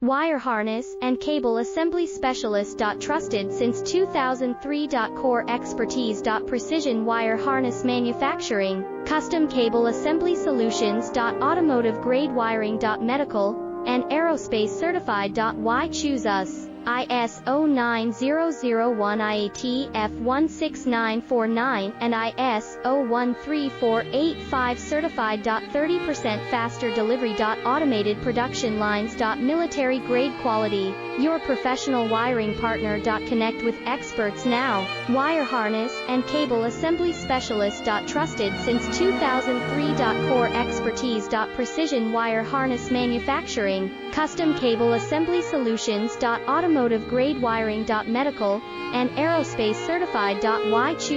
Wire harness and cable assembly specialist. Trusted since 2003. Core expertise. Precision wire harness manufacturing, custom cable assembly solutions. Automotive grade wiring. Medical and aerospace certified. Why choose us? ISO 9001 IATF 16949 and ISO 13485 certified. 30% faster delivery. Automated production lines. Military grade quality, your professional wiring partner. Connect with experts now. Wire harness and cable assembly specialist. Trusted since 2003. Core expertise. Precision wire harness manufacturing, custom cable assembly solutions. Automotive grade wiring. Medical and aerospace certified. Why choose